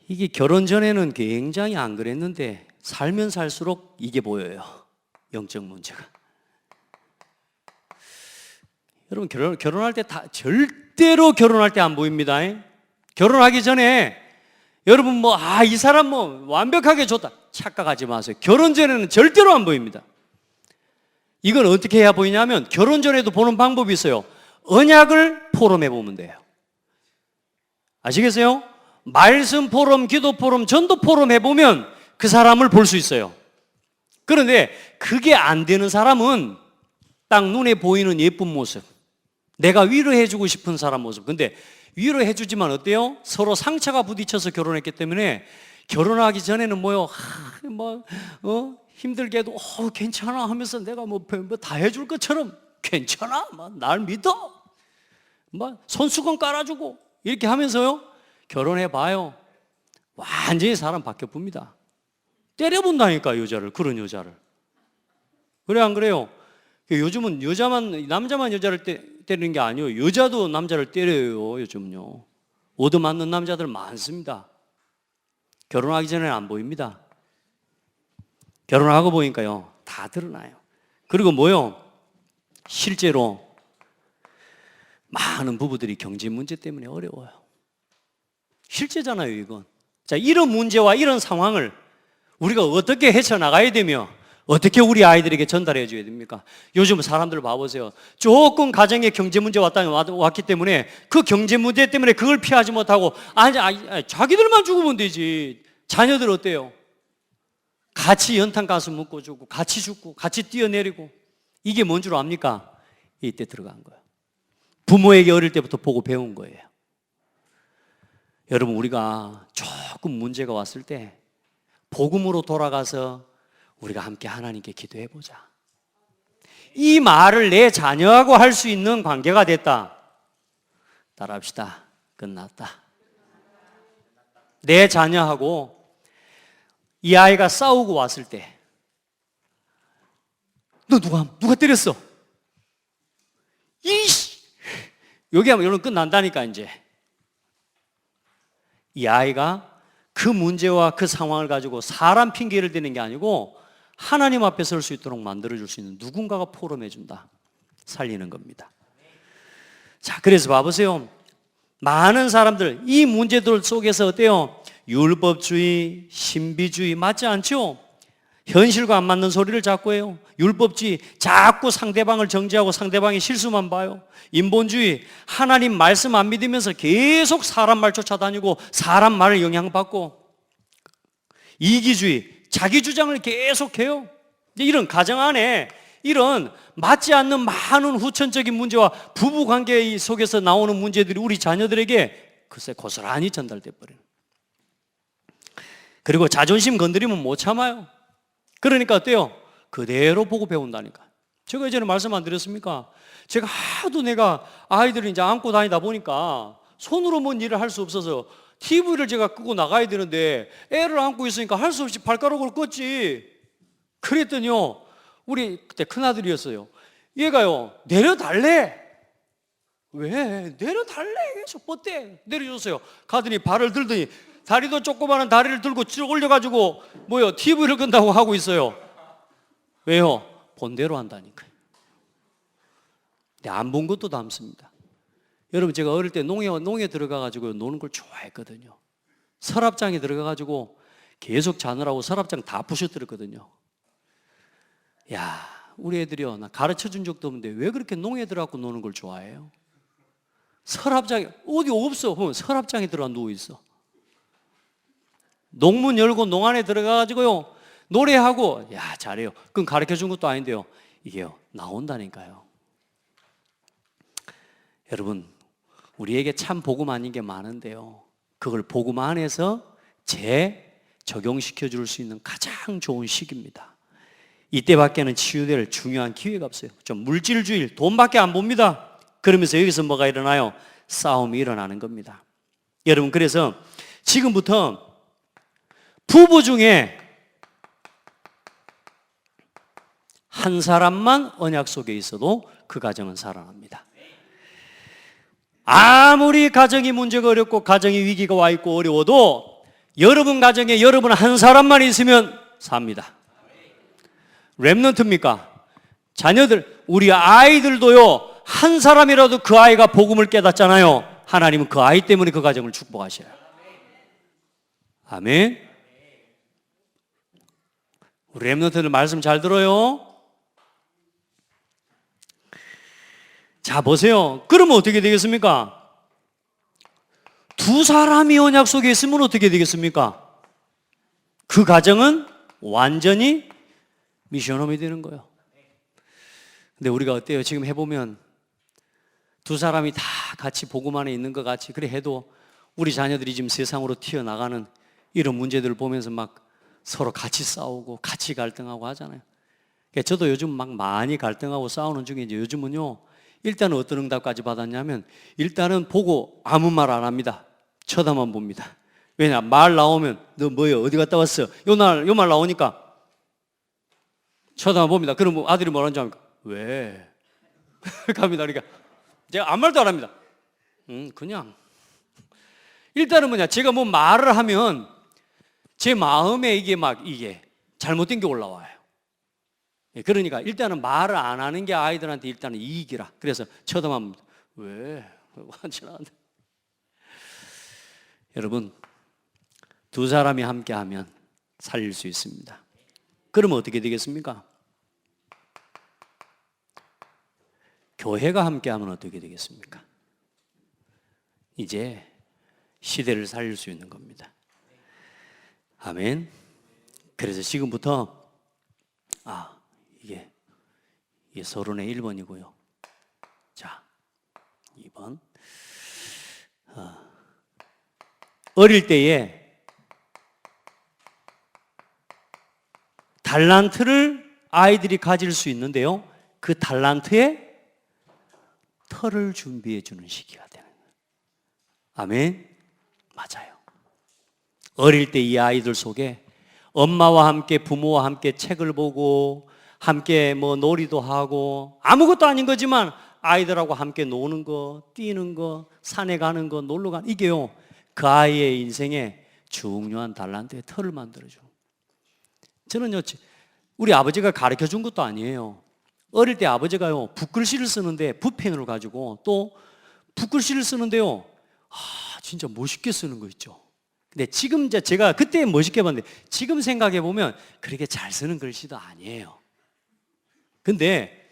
이게 결혼 전에는 굉장히 안 그랬는데 살면 살수록 이게 보여요. 영적 문제가. 여러분 결혼할 때 절대로 결혼할 때 안 보입니다. 결혼하기 전에 여러분 이 사람 완벽하게 좋다 착각하지 마세요. 결혼 전에는 절대로 안 보입니다. 이건 어떻게 해야 보이냐면 결혼 전에도 보는 방법이 있어요. 언약을 포럼해 보면 돼요. 아시겠어요? 말씀 포럼, 기도 포럼, 전도 포럼 해보면 그 사람을 볼 수 있어요. 그런데 그게 안 되는 사람은 딱 눈에 보이는 예쁜 모습, 내가 위로해주고 싶은 사람 모습. 근데 위로해주지만 어때요? 서로 상처가 부딪혀서 결혼했기 때문에 결혼하기 전에는 힘들게도 괜찮아 하면서 내가 다 해줄 것처럼 괜찮아, 날 믿어, 손수건 깔아주고 이렇게 하면서요, 결혼해봐요, 완전히 사람 바뀌어 봅니다. 때려본다니까, 여자를. 그런 여자를. 그래 안 그래요? 요즘은 남자만 여자를 때리는 게 아니에요. 여자도 남자를 때려요, 요즘요. 얻어맞는 남자들 많습니다. 결혼하기 전에는 안 보입니다. 결혼하고 보니까요, 다 드러나요. 그리고 실제로 많은 부부들이 경제 문제 때문에 어려워요. 실제잖아요, 이건. 자, 이런 문제와 이런 상황을 우리가 어떻게 헤쳐나가야 되며 어떻게 우리 아이들에게 전달해 줘야 됩니까? 요즘 사람들 봐보세요. 조금 가정에 경제 문제 왔기 때문에 그 경제 문제 때문에 그걸 피하지 못하고 자기들만 죽으면 되지. 자녀들 어때요? 같이 연탄가스 묶어주고 같이 죽고 같이 뛰어내리고. 이게 뭔 줄 압니까? 이때 들어간 거예요. 부모에게 어릴 때부터 보고 배운 거예요. 여러분, 우리가 조금 문제가 왔을 때 복음으로 돌아가서 우리가 함께 하나님께 기도해 보자. 이 말을 내 자녀하고 할 수 있는 관계가 됐다. 따라합시다. 끝났다. 내 자녀하고 이 아이가 싸우고 왔을 때, 너 누가 때렸어? 이씨! 여기 하면 여러분 끝난다니까, 이제. 이 아이가 그 문제와 그 상황을 가지고 사람 핑계를 대는 게 아니고 하나님 앞에 설 수 있도록 만들어줄 수 있는 누군가가 포럼해 준다. 살리는 겁니다. 자, 그래서 봐보세요. 많은 사람들 이 문제들 속에서 어때요? 율법주의, 신비주의 맞지 않죠? 현실과 안 맞는 소리를 자꾸 해요. 율법주의, 자꾸 상대방을 정죄하고 상대방의 실수만 봐요. 인본주의, 하나님 말씀 안 믿으면서 계속 사람 말 쫓아다니고 사람 말을 영향받고, 이기주의, 자기 주장을 계속해요. 이런 가정 안에 이런 맞지 않는 많은 후천적인 문제와 부부관계 속에서 나오는 문제들이 우리 자녀들에게 글쎄 고스란히 전달돼 버려요. 그리고 자존심 건드리면 못 참아요. 그러니까 어때요? 그대로 보고 배운다니까. 제가 예전에 말씀 안 드렸습니까? 제가 하도 내가 아이들을 이제 안고 다니다 보니까 손으로 뭔 일을 할 수 없어서 TV를 제가 끄고 나가야 되는데 애를 안고 있으니까 할 수 없이 발가락을 껐지. 그랬더니요, 우리 그때 큰아들이었어요. 얘가요, 내려달래. 왜? 내려달래. 계속 뻗대. 내려줬어요. 가더니 발을 들더니 다리도 조그마한 다리를 들고 쭉 올려가지고 TV를 끈다고 하고 있어요. 왜요? 본대로 한다니까요. 근데 안 본 것도 남습니다. 여러분, 제가 어릴 때 농에 들어가가지고 노는 걸 좋아했거든요. 서랍장에 들어가가지고 계속 자느라고 서랍장 다 부셔뜨렸거든요. 야, 우리 애들이요, 나 가르쳐 준 적도 없는데 왜 그렇게 농에 들어가고 노는 걸 좋아해요? 서랍장에 어디 없어. 보면 서랍장에 들어가 누워 있어. 농문 열고 농 안에 들어가가지고요, 노래하고, 야, 잘해요. 그건 가르쳐 준 것도 아닌데요, 이게요, 나온다니까요. 여러분, 우리에게 참 복음 아닌 게 많은데요, 그걸 복음 안에서 적용시켜 줄 수 있는 가장 좋은 시기입니다. 이때밖에는 치유될 중요한 기회가 없어요. 좀 물질주의, 돈밖에 안 봅니다. 그러면서 여기서 뭐가 일어나요? 싸움이 일어나는 겁니다. 여러분, 그래서 지금부터 부부 중에 한 사람만 언약 속에 있어도 그 가정은 살아납니다. 아무리 가정이 문제가 어렵고 가정이 위기가 와 있고 어려워도 여러분 가정에 여러분 한 사람만 있으면 삽니다. 렘넌트입니까? 자녀들, 우리 아이들도요, 한 사람이라도 그 아이가 복음을 깨닫잖아요. 하나님은 그 아이 때문에 그 가정을 축복하셔요. 아멘. 우리 렘넌트들 말씀 잘 들어요. 자, 보세요. 그러면 어떻게 되겠습니까? 두 사람이 언약 속에 있으면 어떻게 되겠습니까? 그 가정은 완전히 미션홈이 되는 거예요. 근데 우리가 어때요? 지금 해보면 두 사람이 다 같이 복음 안에 있는 것 같이 그래 해도 우리 자녀들이 지금 세상으로 튀어나가는 이런 문제들을 보면서 막 서로 같이 싸우고 같이 갈등하고 하잖아요. 그러니까 저도 요즘 막 많이 갈등하고 싸우는 중에 이제 요즘은요, 일단은 어떤 응답까지 받았냐면 일단은 보고 아무 말 안 합니다. 쳐다만 봅니다. 왜냐? 말 나오면 너 뭐예요? 어디 갔다 왔어? 요 말 나오니까 쳐다만 봅니다. 그럼 아들이 뭐라는지 압니까? 왜? 갑니다. 그러니까 제가 아무 말도 안 합니다. 그냥 일단은 뭐냐, 제가 뭐 말을 하면 제 마음에 이게 잘못된 게 올라와요. 그러니까 일단은 말을 안 하는 게 아이들한테 일단은 이익이라. 그래서 쳐다만 봅니다. 왜? 완전 안 돼. 여러분, 두 사람이 함께 하면 살릴 수 있습니다. 그러면 어떻게 되겠습니까? 교회가 함께 하면 어떻게 되겠습니까? 이제 시대를 살릴 수 있는 겁니다. 아멘. 그래서 지금부터 이게 서론의 1번이고요. 자, 2번. 어릴 때에 달란트를 아이들이 가질 수 있는데요, 그 달란트에 터를 준비해 주는 시기가 되는 거예요. 아멘. 맞아요. 어릴 때 이 아이들 속에 엄마와 함께 부모와 함께 책을 보고 함께 놀이도 하고 아무것도 아닌 거지만 아이들하고 함께 노는 거, 뛰는 거, 산에 가는 거, 놀러 가는 이게요, 그 아이의 인생에 중요한 달란트의 터를 만들어줘. 저는요, 우리 아버지가 가르쳐 준 것도 아니에요. 어릴 때 아버지가요, 붓글씨를 쓰는데 붓펜을 가지고 또 붓글씨를 쓰는데요, 진짜 멋있게 쓰는 거 있죠. 근데 지금 제가 그때 멋있게 봤는데 지금 생각해 보면 그렇게 잘 쓰는 글씨도 아니에요. 근데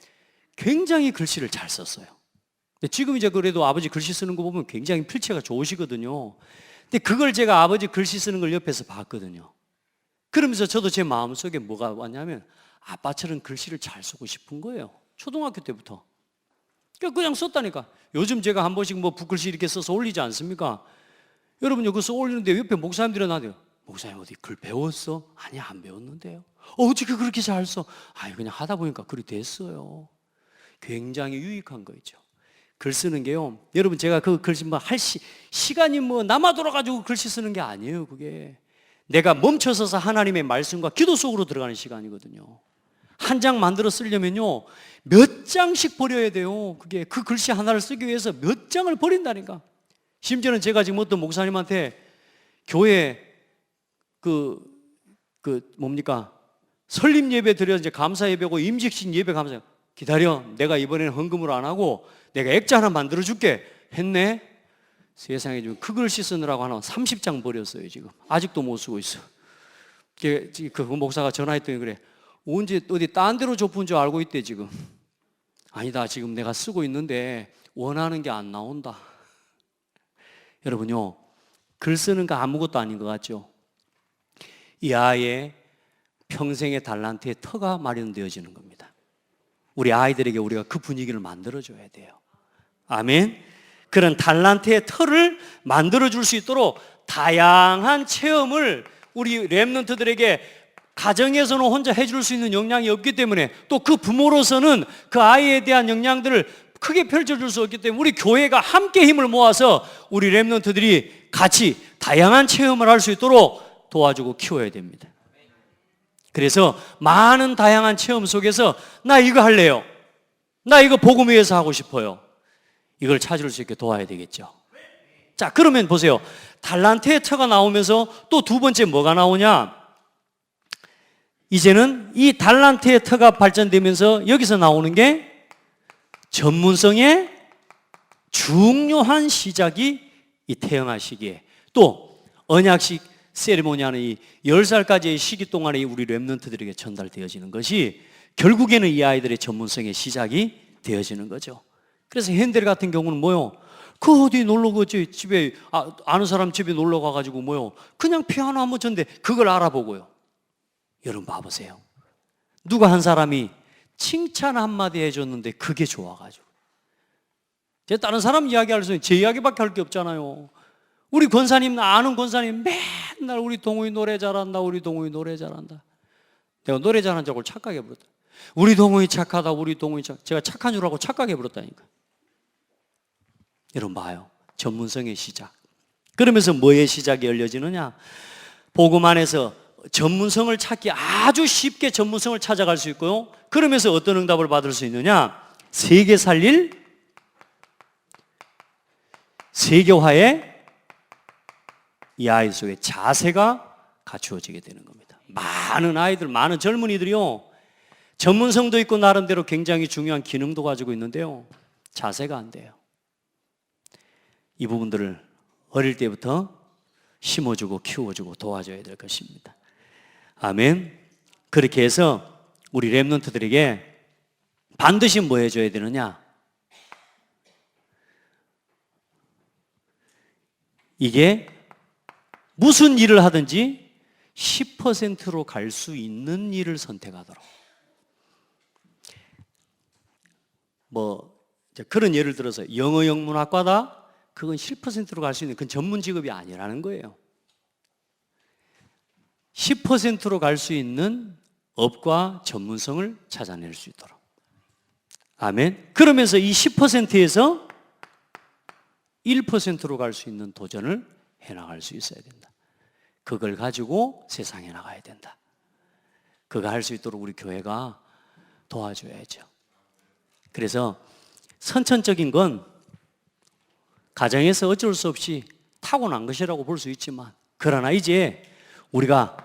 굉장히 글씨를 잘 썼어요. 근데 지금 이제 그래도 아버지 글씨 쓰는 거 보면 굉장히 필체가 좋으시거든요. 근데 그걸 제가 아버지 글씨 쓰는 걸 옆에서 봤거든요. 그러면서 저도 제 마음속에 뭐가 왔냐면 아빠처럼 글씨를 잘 쓰고 싶은 거예요. 초등학교 때부터. 그냥 썼다니까. 요즘 제가 한 번씩 뭐 붓글씨 이렇게 써서 올리지 않습니까? 여러분 여기 써 올리는데 옆에 목사님들이 나한테 목사님 어디 글 배웠어? 아니 안 배웠는데요. 어떻게 그렇게 잘 써? 아니 그냥 하다 보니까 글이 됐어요. 굉장히 유익한 거 있죠. 글 쓰는 게요. 여러분 제가 그 글씨 뭐 할 시간이 뭐 남아돌아 가지고 글씨 쓰는 게 아니에요. 그게 내가 멈춰서서 하나님의 말씀과 기도 속으로 들어가는 시간이거든요. 한 장 만들어 쓰려면요 몇 장씩 버려야 돼요. 그게 그 글씨 하나를 쓰기 위해서 몇 장을 버린다니까. 심지어는 제가 지금 어떤 목사님한테 교회 뭡니까 설립 예배 드려 이제 감사 예배고 임직식 예배 감사 기다려 내가 이번에는 헌금으로 안 하고 내가 액자 하나 만들어 줄게 했네. 세상에 지금 그 글씨 쓰느라고 하나 30장 버렸어요. 지금 아직도 못 쓰고 있어. 그 목사가 전화했더니 그래 언제 어디 딴 데로 좁은 줄 알고 있대. 지금 아니다 지금 내가 쓰고 있는데 원하는 게 안 나온다. 여러분요 글 쓰는 거 아무것도 아닌 것 같죠? 이 아이의 평생의 달란트의 터가 마련되어지는 겁니다. 우리 아이들에게 우리가 그 분위기를 만들어줘야 돼요. 아멘. 그런 달란트의 터를 만들어줄 수 있도록 다양한 체험을 우리 렘넌트들에게 가정에서는 혼자 해줄 수 있는 역량이 없기 때문에 또 그 부모로서는 그 아이에 대한 역량들을 크게 펼쳐줄 수 없기 때문에 우리 교회가 함께 힘을 모아서 우리 렘넌트들이 같이 다양한 체험을 할 수 있도록 도와주고 키워야 됩니다. 그래서 많은 다양한 체험 속에서 나 이거 할래요. 나 이거 복음 위해서 하고 싶어요. 이걸 찾을 수 있게 도와야 되겠죠. 자, 그러면 보세요. 달란트의 터가 나오면서 또 두 번째 뭐가 나오냐? 이제는 이 달란트의 터가 발전되면서 여기서 나오는 게 전문성의 중요한 시작이 이 태영아 시기에 또 언약식 세리머니하는 이 10살까지의 시기 동안에 우리 렘넌트들에게 전달되어지는 것이 결국에는 이 아이들의 전문성의 시작이 되어지는 거죠. 그래서 핸델 같은 경우는 뭐요? 그 어디 놀러 가지 집에 아는 사람 집에 놀러 가가지고 뭐요? 그냥 피아노 한번 쳤는데 그걸 알아보고요. 여러분 봐보세요. 누가 한 사람이 칭찬 한마디 해줬는데 그게 좋아가지고 제가 다른 사람 이야기할 수 있는 제 이야기밖에 할 게 없잖아요. 우리 권사님 아는 권사님 맨날 우리 동우이 노래 잘한다 우리 동우이 노래 잘한다. 내가 노래 잘하는 줄 알고 착각해 버렸다. 우리 동우이 착하다 우리 동우이 제가 착한 줄 알고 착각해 버렸다니까. 여러분 봐요. 전문성의 시작. 그러면서 뭐의 시작이 열려지느냐? 복음 안에서 전문성을 찾기 아주 쉽게 전문성을 찾아갈 수 있고요. 그러면서 어떤 응답을 받을 수 있느냐? 세계 살릴 세계화의 이 아이 속에 자세가 갖추어지게 되는 겁니다. 많은 아이들, 많은 젊은이들이요. 전문성도 있고 나름대로 굉장히 중요한 기능도 가지고 있는데요. 자세가 안 돼요. 이 부분들을 어릴 때부터 심어주고 키워주고 도와줘야 될 것입니다. 아멘. 그렇게 해서 우리 렘넌트들에게 반드시 뭐 해줘야 되느냐? 이게 무슨 일을 하든지 10%로 갈 수 있는 일을 선택하도록. 뭐 그런 예를 들어서 영어 영문학과다? 그건 10%로 갈 수 있는 그건 전문 직업이 아니라는 거예요. 10%로 갈 수 있는 업과 전문성을 찾아낼 수 있도록. 아멘. 그러면서 이 10%에서 1%로 갈 수 있는 도전을 해나갈 수 있어야 된다. 그걸 가지고 세상에 나가야 된다. 그거 할 수 있도록 우리 교회가 도와줘야죠. 그래서 선천적인 건 가정에서 어쩔 수 없이 타고난 것이라고 볼 수 있지만 그러나 이제 우리가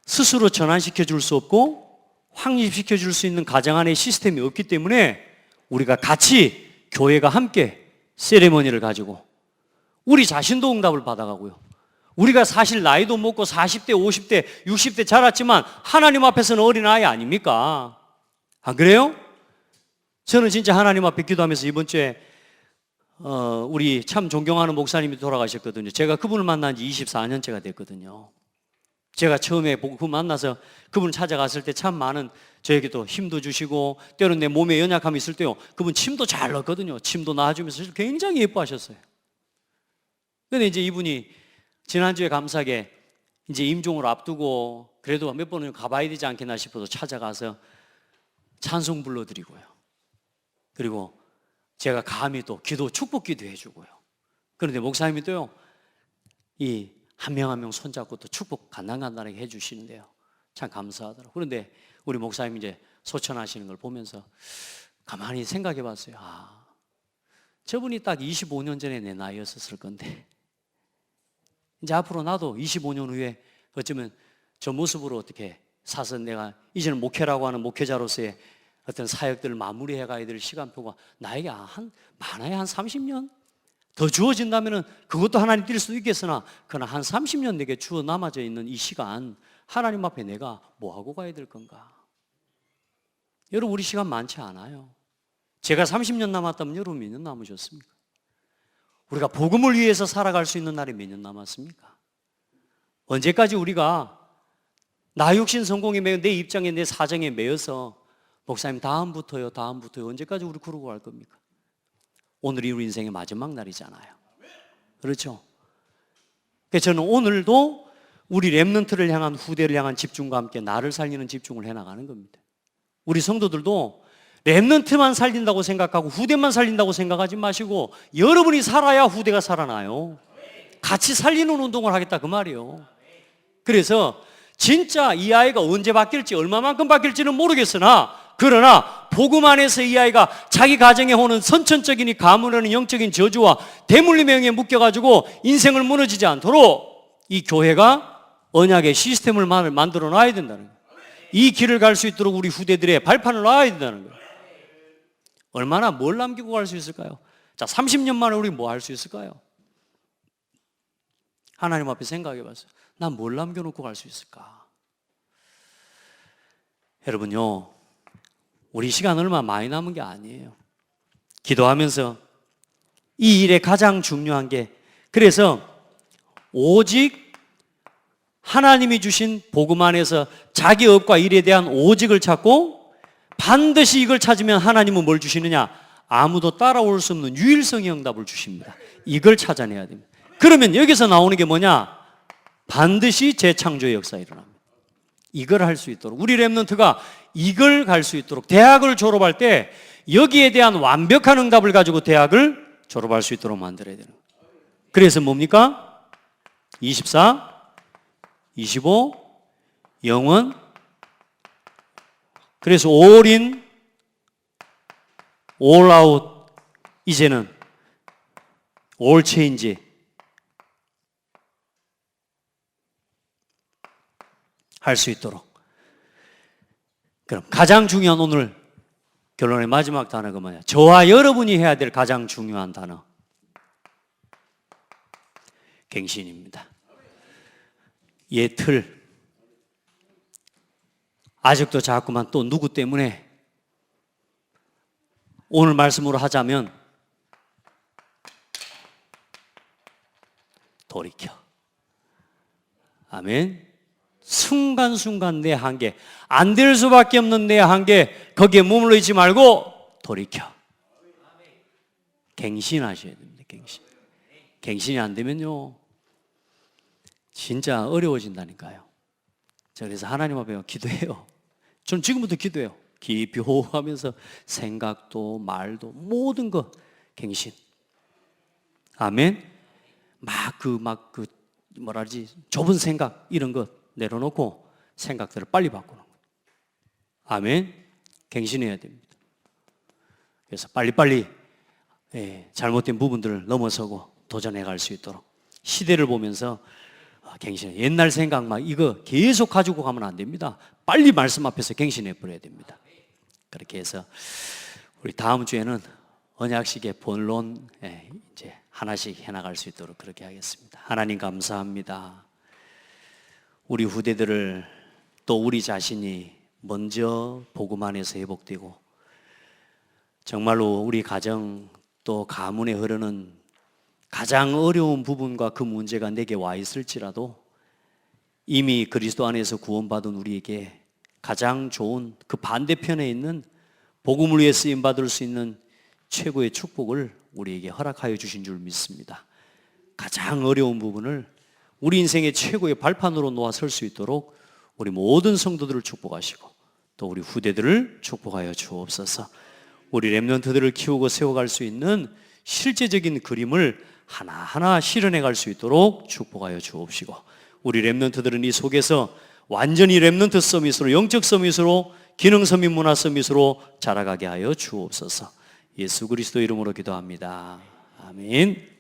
스스로 전환시켜 줄 수 없고 확립시켜 줄 수 있는 가정 안에 시스템이 없기 때문에 우리가 같이 교회가 함께 세레머니를 가지고 우리 자신도 응답을 받아가고요. 우리가 사실 나이도 먹고 40대, 50대, 60대 자랐지만 하나님 앞에서는 어린아이 아닙니까? 안 그래요? 저는 진짜 하나님 앞에 기도하면서 이번 주에 우리 참 존경하는 목사님이 돌아가셨거든요. 제가 그분을 만난 지 24년째가 됐거든요. 제가 처음에 그분 만나서 그분을 찾아갔을 때 참 많은 저에게도 힘도 주시고 때로는 내 몸에 연약함이 있을 때요, 그분 침도 잘 넣거든요. 침도 놔주면서 굉장히 예뻐하셨어요. 그런데 이제 이분이 지난주에 감사하게 이제 임종을 앞두고 그래도 몇 번은 가봐야 되지 않겠나 싶어서 찾아가서 찬송 불러드리고요. 그리고 제가 감히 또 기도 축복 기도 해주고요. 그런데 목사님이 또요, 이 한 명 한 명 손잡고 또 축복 간단간단하게 해주시는데요, 참 감사하더라고요. 그런데 우리 목사님이 이제 소천하시는 걸 보면서 가만히 생각해 봤어요. 아, 저분이 딱 25년 전에 내 나이였었을 건데 이제 앞으로 나도 25년 후에 어쩌면 저 모습으로 어떻게 사서 내가 이제는 목회라고 하는 목회자로서의 어떤 사역들을 마무리해 가야 될 시간표가 나에게 많아야 한 30년 더 주어진다면 그것도 하나님 뛸 수도 있겠으나, 그러나 한 30년 내게 주어 남아져 있는 이 시간 하나님 앞에 내가 뭐하고 가야 될 건가? 여러분, 우리 시간 많지 않아요. 제가 30년 남았다면 여러분 몇 년 남으셨습니까? 우리가 복음을 위해서 살아갈 수 있는 날이 몇 년 남았습니까? 언제까지 우리가 나 육신 성공에 매여 내 입장에 내 사정에 매여서 목사님 다음부터요 언제까지 우리 그러고 갈 겁니까? 오늘이 우리 인생의 마지막 날이잖아요. 그렇죠? 그래서 저는 오늘도 우리 렘넌트를 향한 후대를 향한 집중과 함께 나를 살리는 집중을 해나가는 겁니다. 우리 성도들도 렘넌트만 살린다고 생각하고 후대만 살린다고 생각하지 마시고 여러분이 살아야 후대가 살아나요. 같이 살리는 운동을 하겠다 그 말이에요. 그래서 진짜 이 아이가 언제 바뀔지 얼마만큼 바뀔지는 모르겠으나, 그러나 복음 안에서 이 아이가 자기 가정에 오는 선천적인 가문하는 영적인 저주와 대물림의 영에 묶여가지고 인생을 무너지지 않도록 이 교회가 언약의 시스템을 만들어 놔야 된다는 거예요. 이 길을 갈 수 있도록 우리 후대들의 발판을 놔야 된다는 거예요. 얼마나 뭘 남기고 갈 수 있을까요? 자, 30년 만에 우리 뭐 할 수 있을까요? 하나님 앞에 생각해 봤어요. 난 뭘 남겨놓고 갈 수 있을까? 여러분요, 우리 시간 얼마 많이 남은 게 아니에요. 기도하면서 이 일에 가장 중요한 게, 그래서 오직 하나님이 주신 복음 안에서 자기 업과 일에 대한 오직을 찾고, 반드시 이걸 찾으면 하나님은 뭘 주시느냐? 아무도 따라올 수 없는 유일성의 응답을 주십니다. 이걸 찾아내야 됩니다. 그러면 여기서 나오는 게 뭐냐? 반드시 재창조의 역사가 일어납니다. 이걸 할 수 있도록 우리 렘넌트가 이걸 갈 수 있도록 대학을 졸업할 때 여기에 대한 완벽한 응답을 가지고 대학을 졸업할 수 있도록 만들어야 되는 거예요. 그래서 뭡니까? 24, 25, 영원. 그래서 all in, all out. 이제는 all change. 할 수 있도록. 그럼 가장 중요한 오늘 결론의 마지막 단어가 뭐냐? 저와 여러분이 해야 될 가장 중요한 단어, 갱신입니다. 예, 틀. 아직도 자꾸만 또 누구 때문에, 오늘 말씀으로 하자면 돌이켜. 아멘. 순간순간 내 한계, 안 될 수밖에 없는 내 한계, 거기에 머물러 있지 말고 돌이켜. 갱신하셔야 됩니다. 갱신이 안 되면요 진짜 어려워진다니까요. 그래서 하나님 앞에 기도해요. 저는 지금부터 기도해요. 깊이 호흡하면서 생각도 말도 모든 거 갱신. 아멘. 뭐라지, 좁은 생각 이런 거 내려놓고 생각들을 빨리 바꾸는 거예요. 아멘. 갱신해야 됩니다. 그래서 빨리빨리 잘못된 부분들을 넘어서고 도전해 갈 수 있도록 시대를 보면서 갱신해. 옛날 생각 이거 계속 가지고 가면 안 됩니다. 빨리 말씀 앞에서 갱신해 버려야 됩니다. 그렇게 해서 우리 다음 주에는 언약식의 본론 이제 하나씩 해나갈 수 있도록 그렇게 하겠습니다. 하나님 감사합니다. 우리 후대들을 또 우리 자신이 먼저 복음 안에서 회복되고 정말로 우리 가정 또 가문에 흐르는 가장 어려운 부분과 그 문제가 내게 와 있을지라도 이미 그리스도 안에서 구원받은 우리에게 가장 좋은 그 반대편에 있는 복음을 위해 쓰임받을 수 있는 최고의 축복을 우리에게 허락하여 주신 줄 믿습니다. 가장 어려운 부분을 우리 인생의 최고의 발판으로 놓아 설 수 있도록 우리 모든 성도들을 축복하시고 또 우리 후대들을 축복하여 주옵소서. 우리 렘넌트들을 키우고 세워갈 수 있는 실제적인 그림을 하나하나 실현해 갈 수 있도록 축복하여 주옵시고, 우리 렘넌트들은 이 속에서 완전히 렘넌트 서밋으로, 영적 서밋으로, 기능 서밋, 문화 서밋으로 자라가게 하여 주옵소서. 예수 그리스도 이름으로 기도합니다. 아멘.